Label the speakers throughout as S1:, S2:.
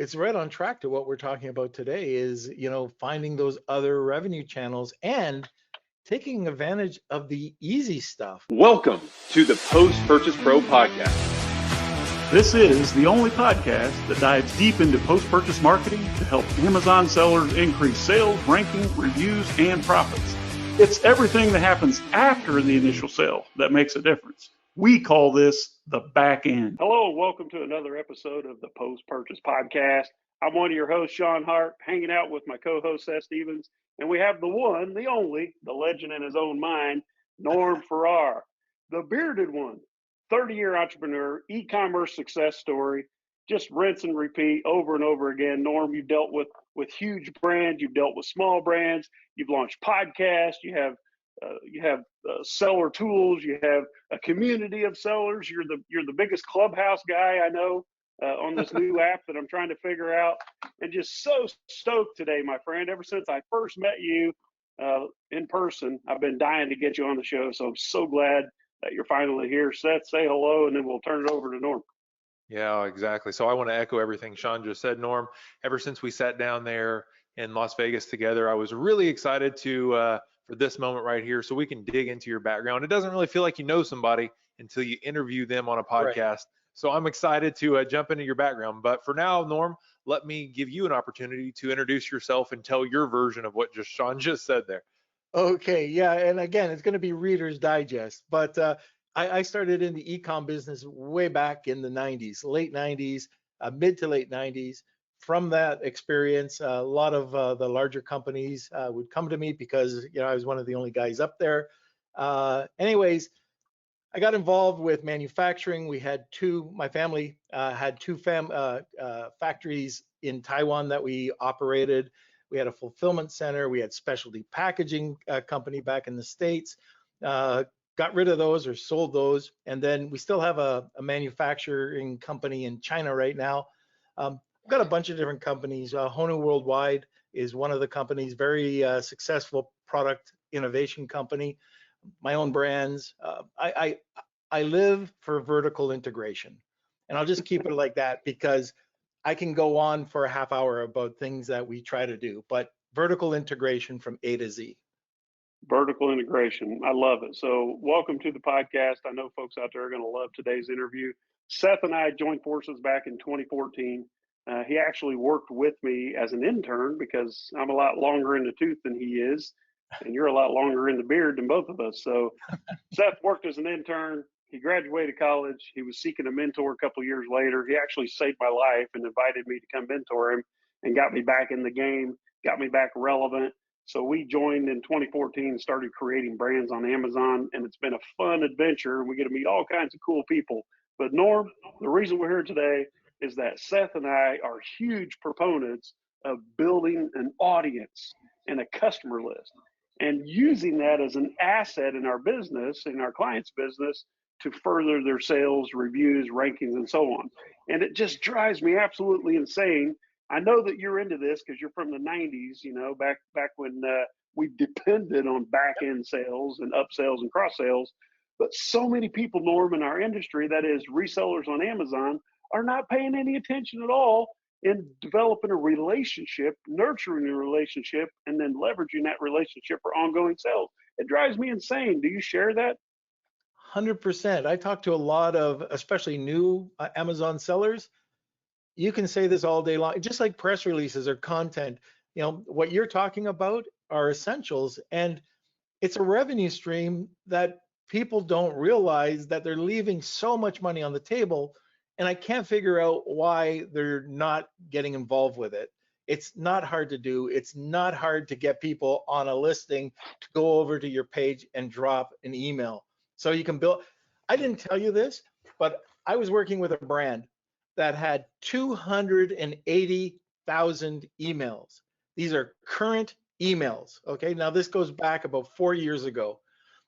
S1: it's right on track to what we're talking about today is, finding those other revenue channels and taking advantage of the easy stuff.
S2: Welcome to the Post-Purchase Pro Podcast.
S3: This is the only podcast that dives deep into post-purchase marketing to help Amazon sellers increase sales, ranking, reviews, and profits. It's everything that happens after the initial sale that makes a difference. We call this the back end.
S4: Hello, and welcome to another episode of the Post-Purchase Podcast. I'm one of your hosts, Shawn Hart, hanging out with my co-host, Seth Stevens, and we have the one, the only, the legend in his own mind, Norm Farrar, the bearded one, 30-year entrepreneur, e-commerce success story, just rinse and repeat over and over again. Norm, you've dealt with huge brands, you've dealt with small brands, you've launched podcasts, you have seller tools, you have a community of sellers. You're the biggest clubhouse guy I know on this new app that I'm trying to figure out, and just so stoked today, my friend. Ever since I first met you in person, I've been dying to get you on the show. So I'm so glad that you're finally here. Seth, say hello, and then we'll turn it over to Norm.
S5: Yeah, exactly. So I want to echo everything Shawn just said, Norm. Ever since we sat down there in Las Vegas together, I was really excited for this moment right here so we can dig into your background. It doesn't really feel like you know somebody until you interview them on a podcast. Right. So I'm excited to jump into your background. But for now, Norm, let me give you an opportunity to introduce yourself and tell your version of what Shawn just said there.
S1: Okay, yeah, and again, it's going to be Reader's Digest, but I started in the e-com business way back in the 90s, late 90s, mid to late 90s. From that experience, a lot of the larger companies would come to me because I was one of the only guys up there. Anyways, I got involved with manufacturing. We had my family had two factories in Taiwan that we operated. We had a fulfillment center. We had specialty packaging company back in the States. Got rid of those or sold those. And then we still have a manufacturing company in China right now. Got a bunch of different companies. Honu Worldwide is one of the companies, very successful product innovation company. My own brands. I live for vertical integration, and I'll just keep it like that because I can go on for a half hour about things that we try to do, but vertical integration from A to Z.
S4: Vertical integration. I love it. So welcome to the podcast. I know folks out there are going to love today's interview. Seth and I joined forces back in 2014. He actually worked with me as an intern because I'm a lot longer in the tooth than he is, and you're a lot longer in the beard than both of us. So Seth worked as an intern. He graduated college. He was seeking a mentor a couple years later. He actually saved my life and invited me to come mentor him and got me back in the game, got me back relevant. So we joined in 2014 and started creating brands on Amazon, and it's been a fun adventure. We get to meet all kinds of cool people. But Norm, the reason we're here today is that Seth and I are huge proponents of building an audience and a customer list and using that as an asset in our business, in our clients' business, to further their sales, reviews, rankings, and so on. And it just drives me absolutely insane. I know that you're into this because you're from the 90s, back when we depended on back-end sales and upsells and cross-sales. But so many people, Norm, in our industry, that is resellers on Amazon, are not paying any attention at all in developing a relationship, nurturing a relationship, and then leveraging that relationship for ongoing sales. It drives me insane. Do you share that?
S1: 100%. I talk to a lot of, especially new Amazon sellers. You can say this all day long, just like press releases or content. What you're talking about are essentials, and it's a revenue stream that people don't realize that they're leaving so much money on the table. And I can't figure out why they're not getting involved with it. It's not hard to do. It's not hard to get people on a listing to go over to your page and drop an email. So you can build. I didn't tell you this, but I was working with a brand that had 280,000 emails. These are current emails. Okay, now this goes back about 4 years ago.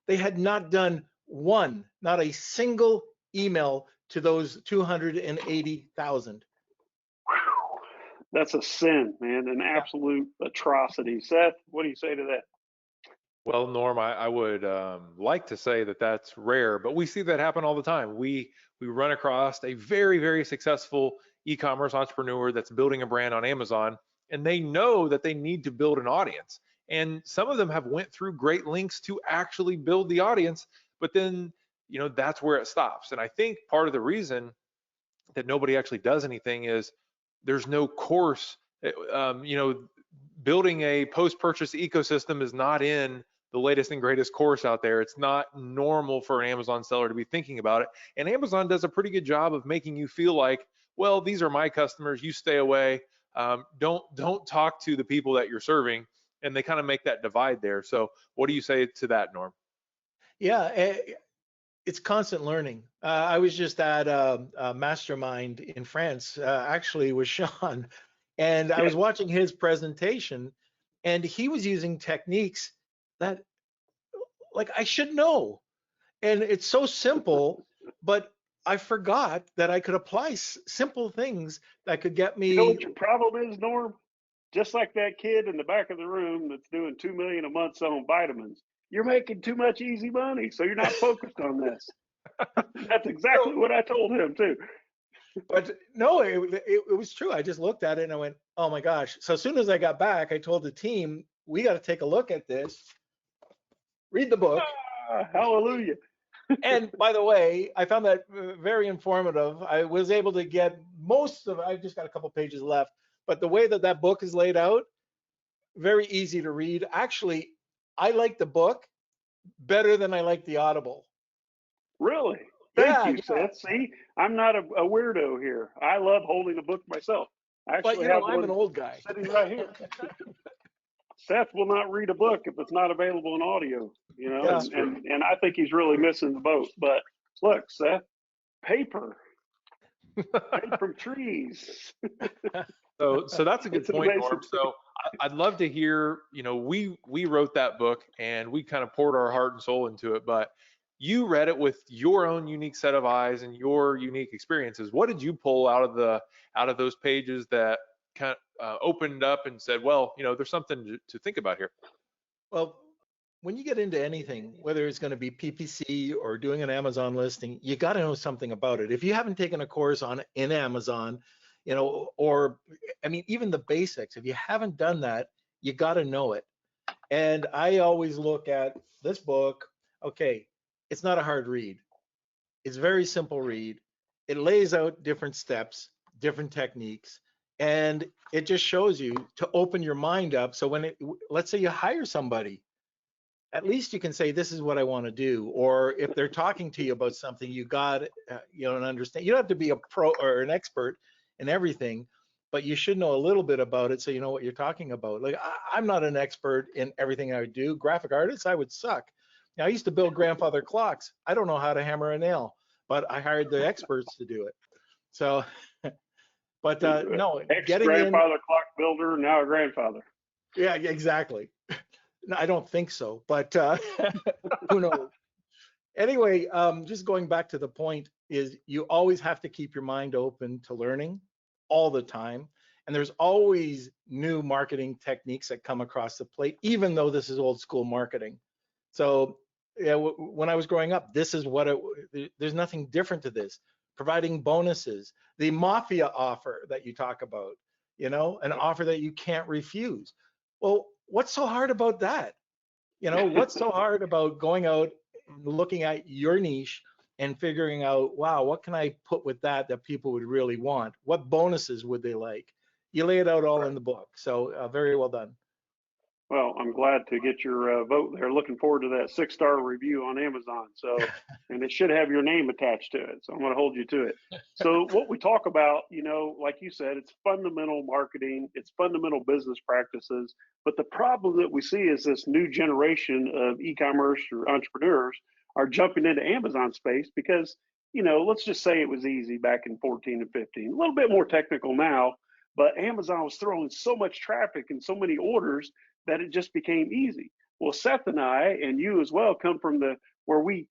S1: They had not done not a single email to those 280,000.
S4: That's a sin, man, an absolute atrocity. Seth, what do you say to that?
S5: Well, Norm, I would like to say that that's rare, but we see that happen all the time. We run across a very, very successful e-commerce entrepreneur that's building a brand on Amazon, and they know that they need to build an audience. And some of them have went through great lengths to actually build the audience, but then, that's where it stops. And I think part of the reason that nobody actually does anything is there's no course. Building a post-purchase ecosystem is not in the latest and greatest course out there. It's not normal for an Amazon seller to be thinking about it. And Amazon does a pretty good job of making you feel like, well, these are my customers, you stay away. Don't talk to the people that you're serving. And they kind of make that divide there. So what do you say to that, Norm?
S1: Yeah, it's constant learning. I was just at a mastermind in France, actually with Shawn, and I was watching his presentation, and he was using techniques that, like, I should know. And it's so simple, but I forgot that I could apply simple things that could get me.
S4: You know what your problem is, Norm? Just like that kid in the back of the room that's doing $2 million a month selling vitamins. You're making too much easy money, so you're not focused on this. That's exactly what I told him too.
S1: But no, it was true. I just looked at it and I went, oh my gosh. So as soon as I got back, I told the team, we got to take a look at this, read the book.
S4: Hallelujah.
S1: And by the way, I found that very informative. I was able to get most of, I've just got a couple pages left, but the way that that book is laid out, very easy to read. Actually, I like the book better than I like the Audible.
S4: Really? Thank you, Seth. See, I'm not a weirdo here. I love holding a book myself. I actually have
S1: I'm
S4: one
S1: an old guy
S4: sitting right here. Seth will not read a book if it's not available in audio, and I think he's really missing the boat. But look, Seth, paper made from trees.
S5: So that's a good point, Norm. So I'd love to hear, we wrote that book and we kind of poured our heart and soul into it, but you read it with your own unique set of eyes and your unique experiences. What did you pull out of those pages that kind of opened up and said, well, there's something to think about here?
S1: Well, when you get into anything, whether it's going to be PPC or doing an Amazon listing, you got to know something about it. If you haven't taken a course in Amazon, or I mean, even the basics, if you haven't done that, you got to know it. And I always look at this book. Okay, it's not a hard read. It's a very simple read. It lays out different steps, different techniques, and it just shows you to open your mind up. So when let's say you hire somebody, at least you can say, this is what I want to do. Or if they're talking to you about something, you got, an understand. You don't have to be a pro or an expert in everything, but you should know a little bit about it so you know what you're talking about. Like, I'm not an expert in everything I do. Graphic artist, I would suck. Now, I used to build grandfather clocks. I don't know how to hammer a nail, but I hired the experts to do it. So, but no,
S4: ex-grandfather clock builder, now a grandfather.
S1: Yeah, exactly. No, I don't think so, but who knows? Anyway, just going back to the point is you always have to keep your mind open to learning all the time. And there's always new marketing techniques that come across the plate, even though this is old school marketing. So yeah, when I was growing up, this is what there's nothing different to this. Providing bonuses, the mafia offer that you talk about, an offer that you can't refuse. Well, what's so hard about that? What's so hard about going out and looking at your niche and figuring out, wow, what can I put with that people would really want? What bonuses would they like? You lay it out all in the book. So very well done.
S4: Well, I'm glad to get your vote there. Looking forward to that 6-star review on Amazon. So, and it should have your name attached to it. So I'm going to hold you to it. So what we talk about, like you said, it's fundamental marketing, it's fundamental business practices. But the problem that we see is this new generation of e-commerce or entrepreneurs are jumping into Amazon space because, let's just say it was easy back in 14 and 15, a little bit more technical now, but Amazon was throwing so much traffic and so many orders that it just became easy. Well, Seth and I, and you as well, come from where we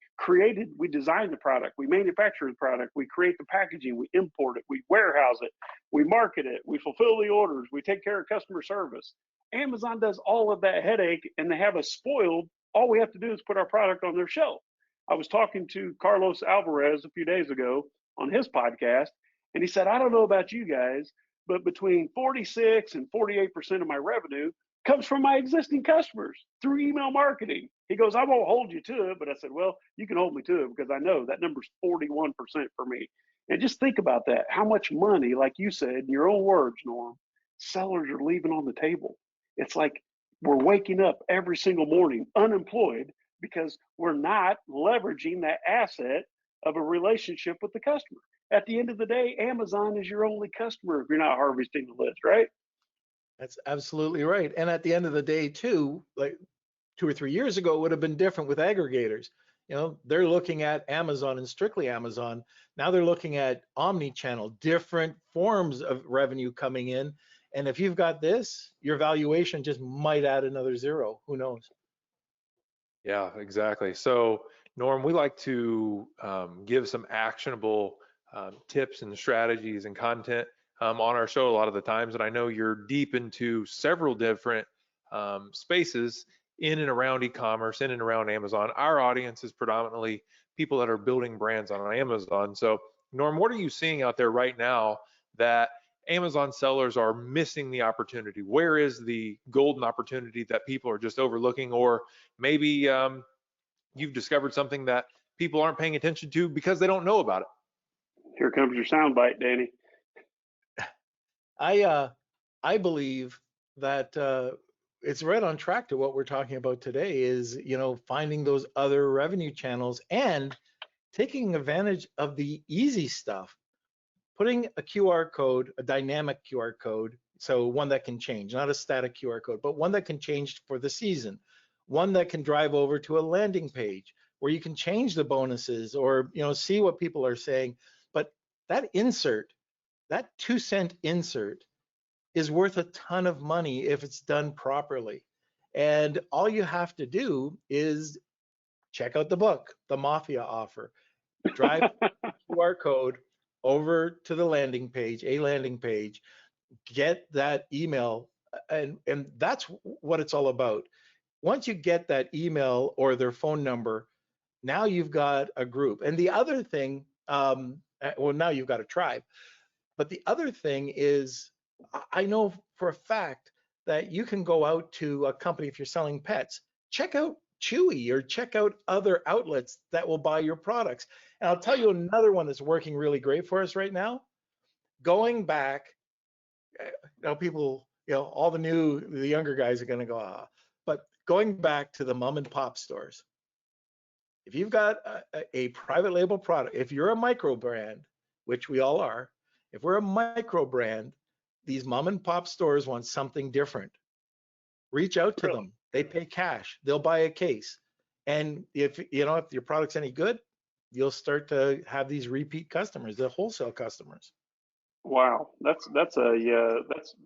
S4: designed the product, we manufacture the product, we create the packaging, we import it, we warehouse it, we market it, we fulfill the orders, we take care of customer service. Amazon does all of that headache and they have us spoiled. All we have to do is put our product on their shelf. I was talking to Carlos Alvarez a few days ago on his podcast, And he said, I don't know about you guys, but between 46 and 48% of my revenue comes from my existing customers through email marketing. He goes, I won't hold you to it. But I said, well, you can hold me to it because I know that number's 41% for me. And just think about that. How much money, like you said, in your own words, Norm, sellers are leaving on the table. It's like we're waking up every single morning unemployed because we're not leveraging that asset of a relationship with the customer. At the end of the day, Amazon is your only customer if you're not harvesting the list, right?
S1: That's absolutely right. And at the end of the day, too, like 2 or 3 years ago, it would have been different with aggregators. You know, they're looking at Amazon and strictly Amazon. Now they're looking at omni-channel, different forms of revenue coming in. And if you've got this, your valuation just might add another zero. Who knows?
S5: Yeah, exactly. So, Norm, we like to give some actionable tips and strategies and content on our show a lot of the times. And I know you're deep into several different spaces in and around e-commerce, in and around Amazon. Our audience is predominantly people that are building brands on Amazon. So, Norm, what are you seeing out there right now that Amazon sellers are missing the opportunity? Where is the golden opportunity that people are just overlooking? Or maybe you've discovered something that people aren't paying attention to because they don't know about it.
S4: Here comes your soundbite, Danny.
S1: I believe that it's right on track to what we're talking about today is, you know, finding those other revenue channels and taking advantage of the easy stuff, putting a QR code, a dynamic QR code, so one that can change, not a static QR code, but one that can change for the season, one that can drive over to a landing page where you can change the bonuses or, you know, see what people are saying. But that insert, that 2-cent insert is worth a ton of money if it's done properly. And all you have to do is check out the book, The Mafia Offer, drive QR code over to the landing page, a landing page, get that email, and that's what it's all about. Once you get that email or their phone number, now you've got a group. And the other thing, well, now you've got a tribe. But the other thing is, I know for a fact that you can go out to a company if you're selling pets, check out Chewy or check out other outlets that will buy your products. And I'll tell you another one that's working really great for us right now. Going back, you know, people, you know, all the younger guys are going to go, ah, but going back to the mom and pop stores. If you've got a private label product, if you're a micro brand, which we all are, if we're a micro brand, these mom and pop stores want something different. Reach out to them. They pay cash. They'll buy a case. And if you know, if your product's any good, you'll start to have these repeat customers, the wholesale customers.
S4: Wow, that's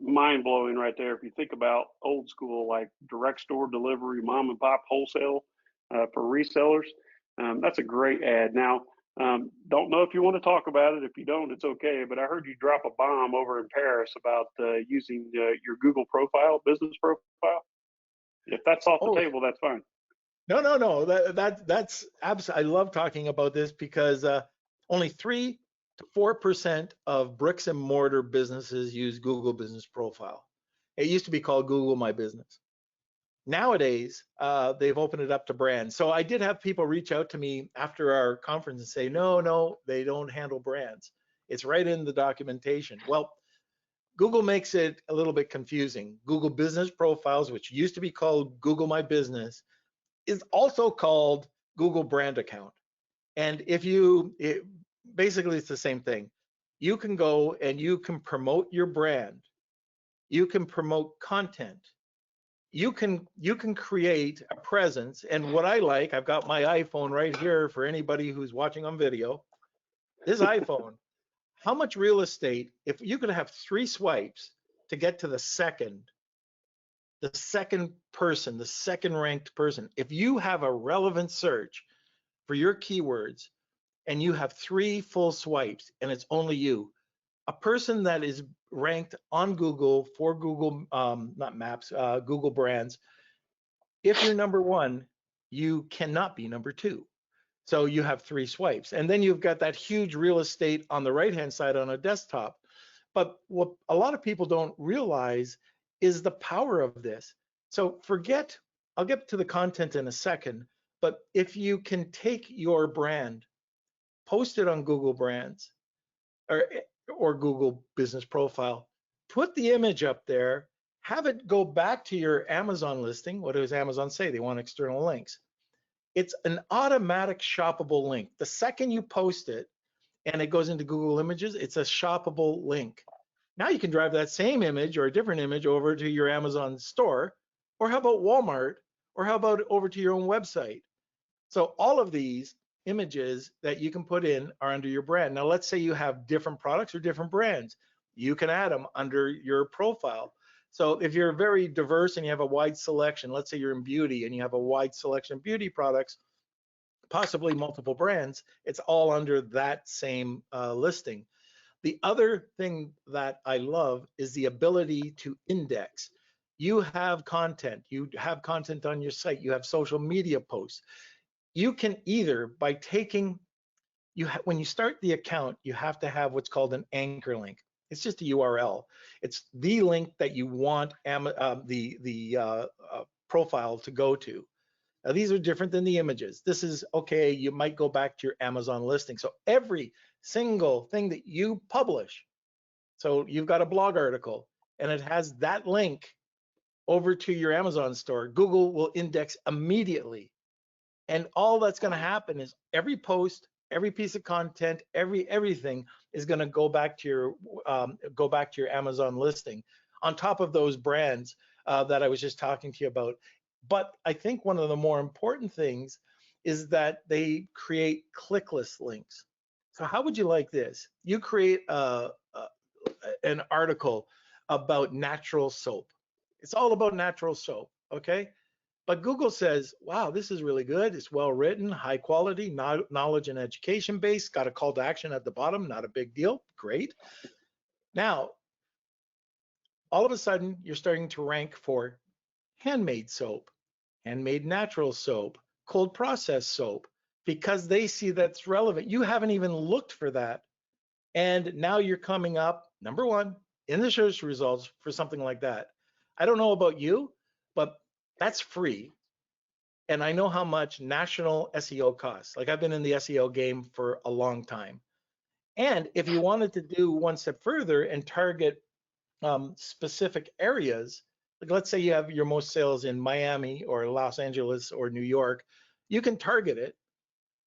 S4: mind blowing right there. If you think about old school, like direct store delivery, mom and pop wholesale for resellers, that's a great ad. Now, don't know if you want to talk about it. If you don't, it's okay. But I heard you drop a bomb over in Paris about using your Google profile, business profile. If that's off the table, that's fine.
S1: No. That's absolutely. I love talking about this because only 3 to 4% of bricks and mortar businesses use Google Business Profile. It used to be called Google My Business. Nowadays, they've opened it up to brands. So I did have people reach out to me after our conference and say, no, they don't handle brands. It's right in the documentation. Well, Google makes it a little bit confusing. Google Business Profiles, which used to be called Google My Business, is also called Google Brand Account. And basically it's the same thing. You can go and you can promote your brand. You can promote content. You can create a presence. And what I like, I've got my iPhone right here for anybody who's watching on video. This iPhone, how much real estate, if you could have 3 swipes to get to the second person, the second ranked person, if you have a relevant search for your keywords and you have 3 full swipes and it's only you, a person that is ranked on Google for Google, not Maps, Google brands, if you're number 1, you cannot be number 2. So you have 3 swipes. And then you've got that huge real estate on the right-hand side on a desktop. But what a lot of people don't realize is the power of this. So forget, I'll get to the content in a second, but if you can take your brand, post it on Google Brands or Google Business Profile, put the image up there, have it go back to your Amazon listing. What does Amazon say? They want external links. It's an automatic shoppable link. The second you post it and it goes into Google Images, it's a shoppable link. Now you can drive that same image or a different image over to your Amazon store, or how about Walmart, or how about over to your own website. So all of these images that you can put in are under your brand. Now let's say you have different products or different brands. You can add them under your profile. So if you're very diverse and you have a wide selection, let's say you're in beauty and you have a wide selection of beauty products, possibly multiple brands, it's all under that same listing. The other thing that I love is the ability to index. You have content on your site, you have social media posts. You can either, by taking, when you start the account, you have to have what's called an anchor link. It's just a URL. It's the link that you want the profile to go to. Now, these are different than the images. This is, okay, you might go back to your Amazon listing. So every single thing that you publish, so you've got a blog article and it has that link over to your Amazon store, Google will index immediately. And all that's going to happen is every post, every piece of content, everything is going to go back to your Amazon listing on top of those brands that I was just talking to you about. But I think one of the more important things is that they create clickless links. So how would you like this? You create an article about natural soap. It's all about natural soap, okay? But Google says, wow, this is really good. It's well written, high quality, knowledge and education based, got a call to action at the bottom, not a big deal, great. Now, all of a sudden, you're starting to rank for handmade soap, handmade natural soap, cold processed soap, because they see that's relevant. You haven't even looked for that. And now you're coming up, number 1, in the search results for something like that. I don't know about you, but that's free. And I know how much national SEO costs. Like, I've been in the SEO game for a long time. And if you wanted to do one step further and target specific areas, like let's say you have your most sales in Miami or Los Angeles or New York, you can target it.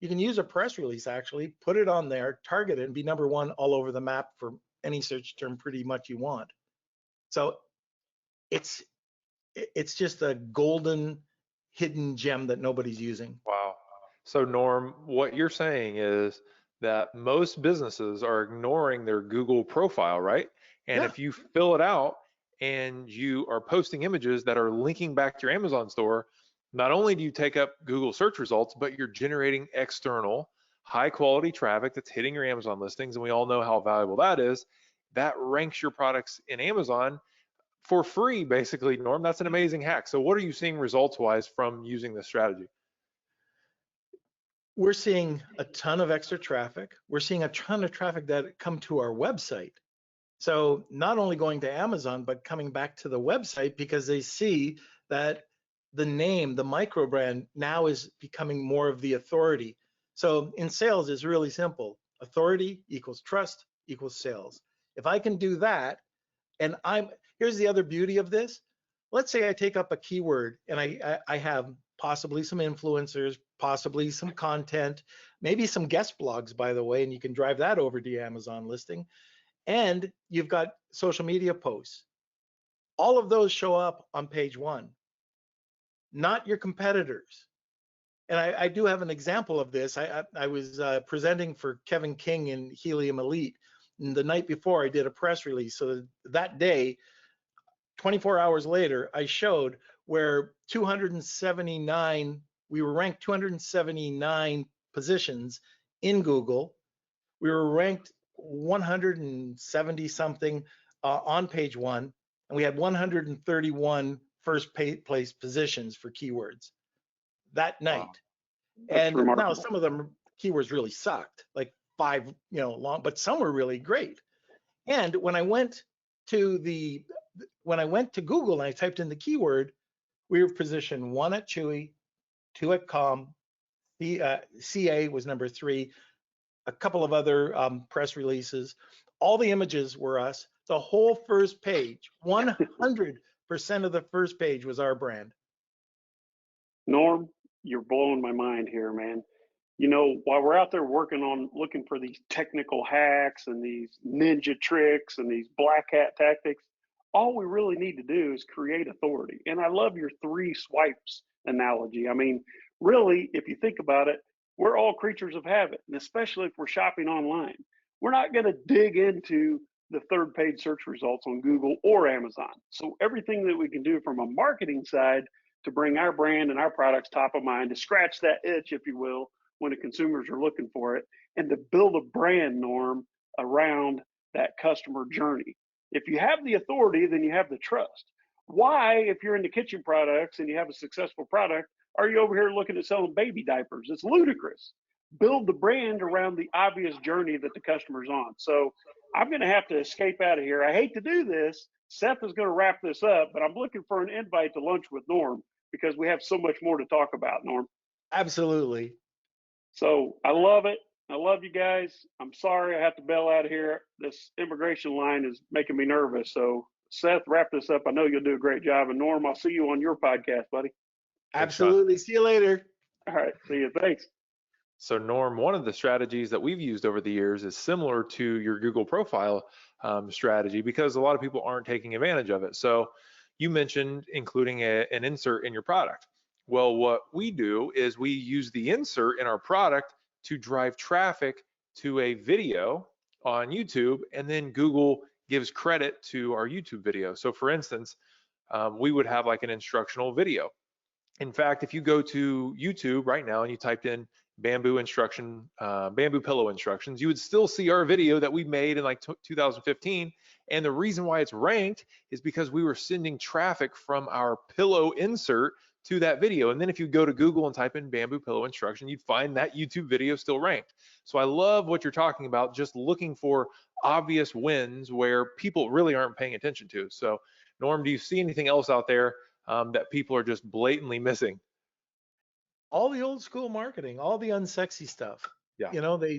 S1: You can use a press release, actually, put it on there, target it, and be number 1 all over the map for any search term pretty much you want. So it's just a golden hidden gem that nobody's using.
S5: Wow. So Norm, what you're saying is that most businesses are ignoring their Google profile, right? And
S1: Yeah.
S5: if you fill it out and you are posting images that are linking back to your Amazon store, not only do you take up Google search results, but you're generating external high quality traffic that's hitting your Amazon listings. And we all know how valuable that is. That ranks your products in Amazon for free, basically, Norm. That's an amazing hack. So what are you seeing results-wise from using this strategy?
S1: We're seeing a ton of extra traffic. We're seeing a ton of traffic that come to our website. So not only going to Amazon, but coming back to the website because they see that the name, the micro brand, now is becoming more of the authority. So in sales, it's really simple. Authority equals trust equals sales. If I can do that, and here's the other beauty of this. Let's say I take up a keyword and I have possibly some influencers, possibly some content, maybe some guest blogs, by the way, and you can drive that over to your Amazon listing. And you've got social media posts. All of those show up on page 1, not your competitors. And I do have an example of this. I was presenting for Kevin King in Helium Elite. And the night before, I did a press release. So that day, 24 hours later, I showed where 279, we were ranked 279 positions in Google. We were ranked 170 something on page 1, and we had 131 first place positions for keywords that night.
S4: Wow.
S1: And now some of them keywords really sucked, like 5, long, but some were really great. And when I went to Google and I typed in the keyword, we were positioned 1 at Chewy, 2 at Com, the CA was number 3, a couple of other press releases. All the images were us. The whole first page, 100% of the first page was our brand.
S4: Norm, you're blowing my mind here, man. You know, while we're out there working on looking for these technical hacks and these ninja tricks and these black hat tactics, all we really need to do is create authority. And I love your 3 swipes analogy. I mean, really, if you think about it, we're all creatures of habit, and especially if we're shopping online. We're not going to dig into the 3rd page search results on Google or Amazon. So everything that we can do from a marketing side to bring our brand and our products top of mind, to scratch that itch, if you will, when the consumers are looking for it, and to build a brand, Norm, around that customer journey. If you have the authority, then you have the trust. Why, if you're into kitchen products and you have a successful product, are you over here looking at selling baby diapers? It's ludicrous. Build the brand around the obvious journey that the customer's on. So I'm going to have to escape out of here. I hate to do this. Seth is going to wrap this up, but I'm looking for an invite to lunch with Norm because we have so much more to talk about, Norm.
S1: Absolutely.
S4: So I love it. I love you guys. I'm sorry I have to bail out of here. This immigration line is making me nervous. So Seth, wrap this up. I know you'll do a great job. And Norm, I'll see you on your podcast, buddy.
S1: Absolutely. See you later.
S4: All right. See you. Thanks.
S5: So Norm, one of the strategies that we've used over the years is similar to your Google profile strategy, because a lot of people aren't taking advantage of it. So you mentioned including an insert in your product. Well, what we do is we use the insert in our product to drive traffic to a video on YouTube, and then Google gives credit to our YouTube video. So for instance, we would have like an instructional video. In fact, if you go to YouTube right now and you typed in bamboo pillow instructions, you would still see our video that we made in like 2015. And the reason why it's ranked is because we were sending traffic from our pillow insert to that video. And then if you go to Google and type in bamboo pillow instruction, you'd find that YouTube video still ranked. So I love what you're talking about, just looking for obvious wins where people really aren't paying attention to. So Norm, do you see anything else out there that people are just blatantly missing?
S1: All the old school marketing, all the unsexy stuff.
S5: Yeah.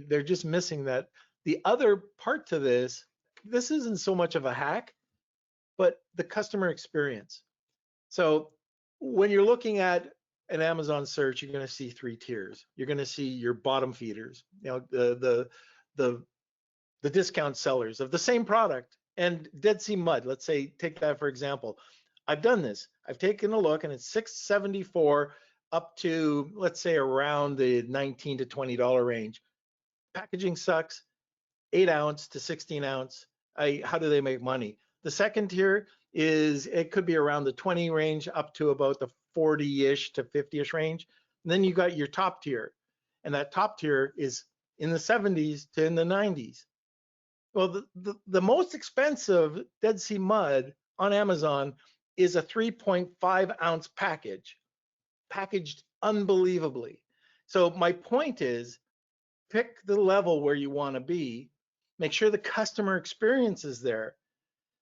S1: They're just missing that. The other part to this isn't so much of a hack, but the customer experience. So when you're looking at an Amazon search, you're going to see 3 tiers. You're going to see your bottom feeders, the discount sellers of the same product, and Dead Sea Mud. Let's say, take that for example. I've done this. I've taken a look, and it's $6.74 up to, let's say, around the $19 to $20 range. Packaging sucks. 8 ounce to 16 ounce. How do they make money? The second tier is, it could be around the 20 range up to about the 40-ish to 50-ish range. And then you got your top tier, and that top tier is in the 70s to in the 90s. Well, the most expensive Dead Sea Mud on Amazon is a 3.5 ounce package, packaged unbelievably. So my point is, pick the level where you want to be, make sure the customer experience is there.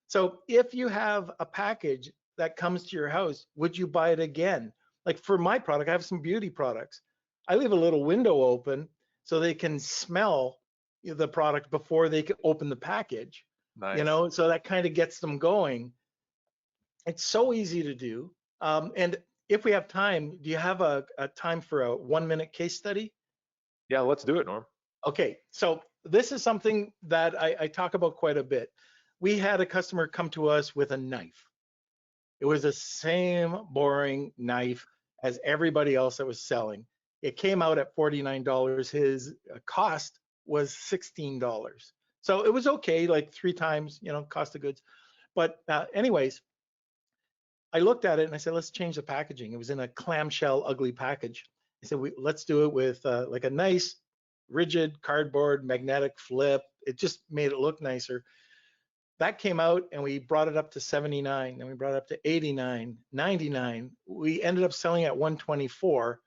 S1: So if you have a package that comes to your house, would you buy it again? Like for my product, I have some beauty products. I leave a little window open so they can smell the product before they can open the package.
S5: Nice.
S1: So that kind of gets them going. It's so easy to do. And if we have time, do you have a time for a 1-minute case study?
S5: Yeah, let's do it, Norm.
S1: Okay, so this is something that I talk about quite a bit. We had a customer come to us with a knife. It was the same boring knife as everybody else that was selling. It came out at $49. His cost was $16. So it was okay, like 3 times, cost of goods. But anyways, I looked at it and I said, let's change the packaging. It was in a clamshell, ugly package. I said, let's do it with like a nice, rigid cardboard, magnetic flip. It just made it look nicer. That came out and we brought it up to 79, and we brought it up to 89, 99. We ended up selling at 124.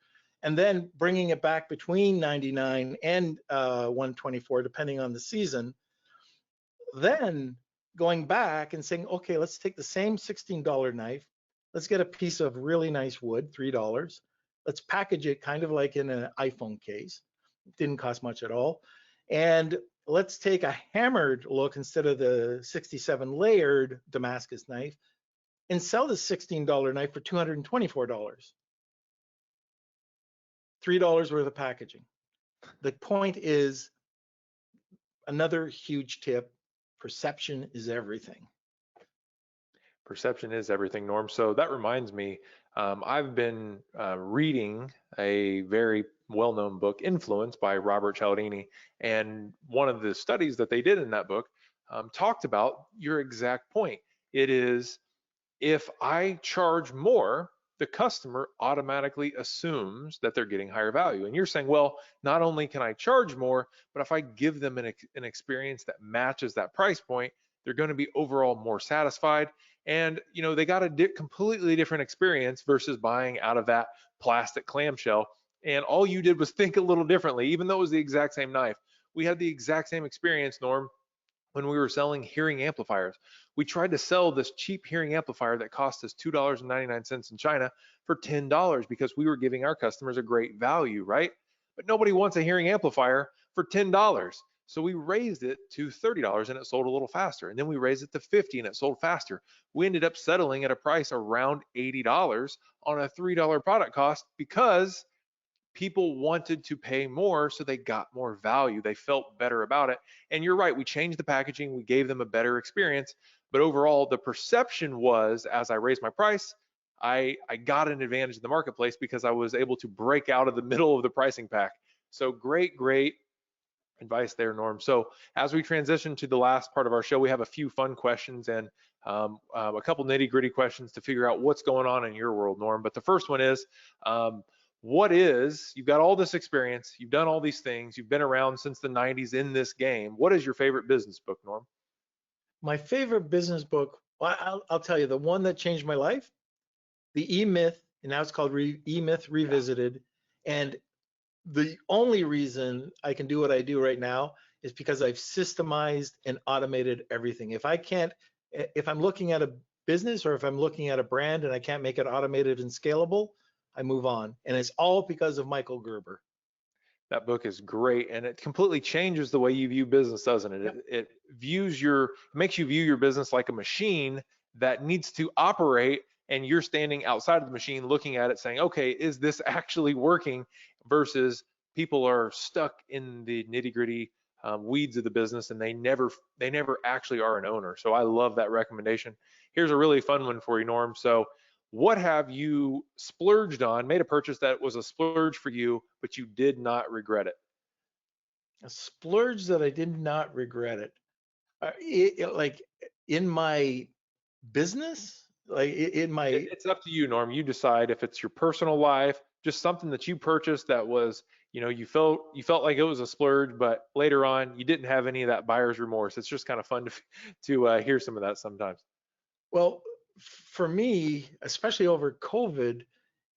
S1: and then bringing it back between 99 and 124, depending on the season. Then going back and saying, okay, let's take the same $16 knife. Let's get a piece of really nice wood, $3. Let's package it kind of like in an iPhone case. It didn't cost much at all. And let's take a hammered look instead of the 67 layered Damascus knife and sell the $16 knife for $224. $3 worth of packaging. The point is, another huge tip, perception is everything.
S5: Perception is everything, Norm. So that reminds me, I've been reading a very well-known book, Influence, by Robert Cialdini. And one of the studies that they did in that book talked about your exact point. It is, if I charge more, the customer automatically assumes that they're getting higher value. And you're saying, well, not only can I charge more, but if I give them an experience that matches that price point, they're going to be overall more satisfied. And they got a completely different experience versus buying out of that plastic clamshell. And all you did was think a little differently, even though it was the exact same knife. We had the exact same experience, Norm, when we were selling hearing amplifiers. We tried to sell this cheap hearing amplifier that cost us $2.99 in China for $10 because we were giving our customers a great value, right? But nobody wants a hearing amplifier for $10. So we raised it to $30 and it sold a little faster. And then we raised it to $50 and it sold faster. We ended up settling at a price around $80 on a $3 product cost because people wanted to pay more, so they got more value. They felt better about it. And you're right, we changed the packaging, we gave them a better experience, but overall the perception was, as I raised my price, I got an advantage in the marketplace because I was able to break out of the middle of the pricing pack. So great advice there, Norm. So as we transition to the last part of our show, we have a few fun questions and a couple nitty-gritty questions to figure out what's going on in your world, Norm. But the first one is, you've got all this experience, you've done all these things, you've been around since the 90s in this game. What is your favorite business book, Norm?
S1: My favorite business book, well, I'll tell you, the one that changed my life, the E-Myth, and now it's called E-Myth Revisited. Yeah. And the only reason I can do what I do right now is because I've systemized and automated everything. If I'm looking at a business or if I'm looking at a brand and I can't make it automated and scalable, I move on. And it's all because of Michael Gerber.
S5: That book is great, and it completely changes the way you view business, doesn't it? Yep. It makes you view your business like a machine that needs to operate, and you're standing outside of the machine looking at it saying, okay, is this actually working? Versus people are stuck in the nitty-gritty weeds of the business, and they never actually are an owner. So I love that recommendation. Here's a really fun one for you, Norm. So what have you splurged on, made a purchase that was a splurge for you, but you did not regret it?
S1: A splurge that I did not regret it. Like in my business, like in my...
S5: It's up to you, Norm. You decide if it's your personal life, just something that you purchased that was, you felt like it was a splurge, but later on you didn't have any of that buyer's remorse. It's just kind of fun to hear some of that sometimes.
S1: Well, for me, especially over COVID,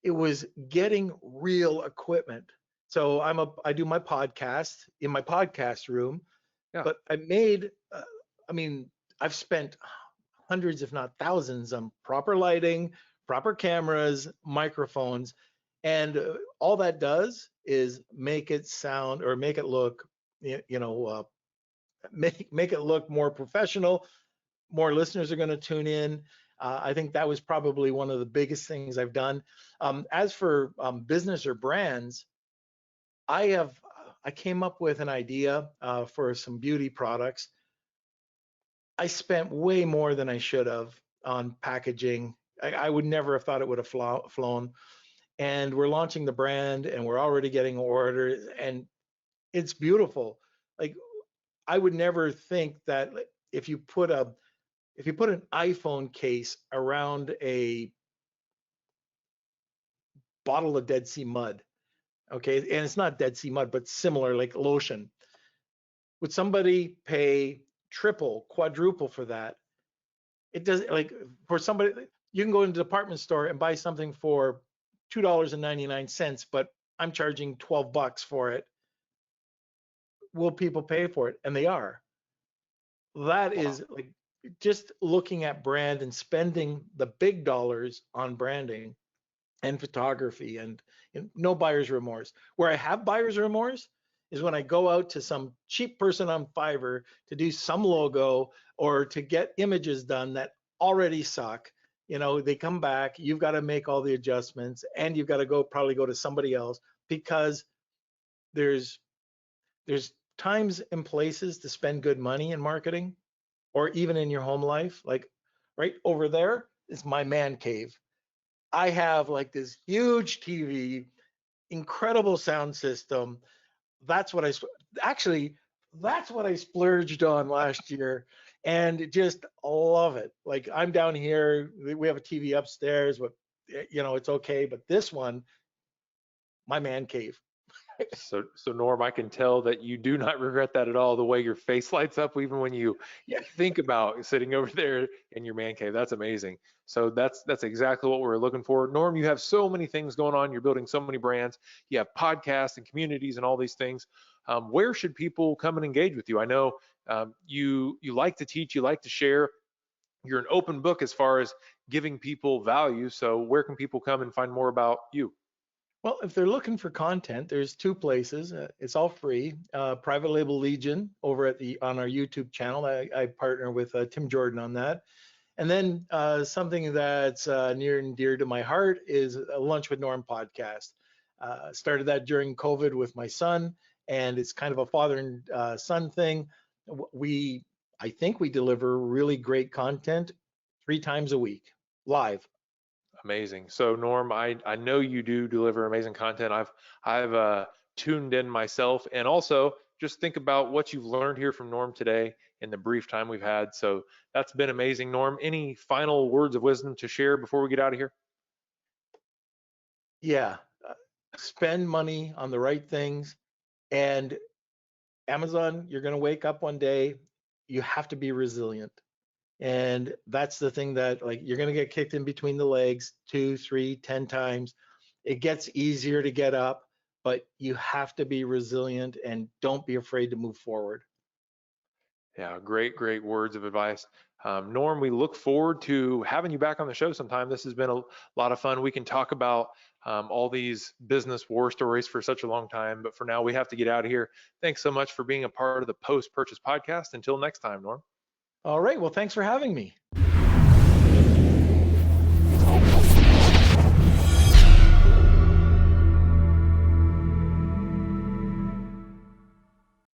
S1: it was getting real equipment. So I do my podcast in my podcast room, yeah. But I've spent hundreds, if not thousands, on proper lighting, proper cameras, microphones, and all that does is make it sound or make it look, make it look more professional. More listeners are going to tune in. I think that was probably one of the biggest things I've done. As for business or brands, I came up with an idea for some beauty products. I spent way more than I should have on packaging. I would never have thought it would have flown. And we're launching the brand and we're already getting orders and it's beautiful. Like I would never think that if you put an iPhone case around a bottle of Dead Sea mud, okay, and it's not Dead Sea mud, but similar, like lotion, would somebody pay triple, quadruple for that? It doesn't, like for somebody, you can go into the department store and buy something for $2.99, but I'm charging $12 for it. Will people pay for it? And they are. That is like just looking at brand and spending the big dollars on branding and photography, and no buyer's remorse. Where I have buyer's remorse is when I go out to some cheap person on Fiverr to do some logo or to get images done that already suck. They come back, you've got to make all the adjustments, and you've got to probably go to somebody else, because there's times and places to spend good money in marketing, or even in your home life. Like right over there is my man cave. I have like this huge TV, incredible sound system. That's what that's what I splurged on last year, and just love it. Like I'm down here, we have a TV upstairs, but it's okay. But this one, my man cave.
S5: So Norm, I can tell that you do not regret that at all. The way your face lights up, even when you
S1: Yeah.
S5: think about sitting over there in your man cave, that's amazing. So that's exactly what we're looking for. Norm, you have so many things going on. You're building so many brands. You have podcasts and communities and all these things. Where should people come and engage with you? I know you like to teach, you like to share. You're an open book as far as giving people value. So where can people come and find more about you?
S1: Well, if they're looking for content, there's two places. It's all free. Private Label Legion over on our YouTube channel. I partner with Tim Jordan on that. And then something that's near and dear to my heart is a Lunch with Norm podcast. Started that during COVID with my son, and it's kind of a father and son thing. I think we deliver really great content 3 times a week, live.
S5: Amazing. So Norm, I know you do deliver amazing content. I've tuned in myself, and also just think about what you've learned here from Norm today in the brief time we've had. So that's been amazing. Norm, any final words of wisdom to share before we get out of here?
S1: Yeah, spend money on the right things. And Amazon, you're going to wake up one day, you have to be resilient. And that's the thing, that like you're going to get kicked in between the legs 2, 3, 10 times. It gets easier to get up, but you have to be resilient and don't be afraid to move forward.
S5: Yeah, great words of advice. Norm, we look forward to having you back on the show sometime. This has been a lot of fun. We can talk about all these business war stories for such a long time, but for now we have to get out of here. Thanks so much for being a part of the Post Purchase Podcast. Until next time, Norm.
S1: All right. Well, thanks for having me.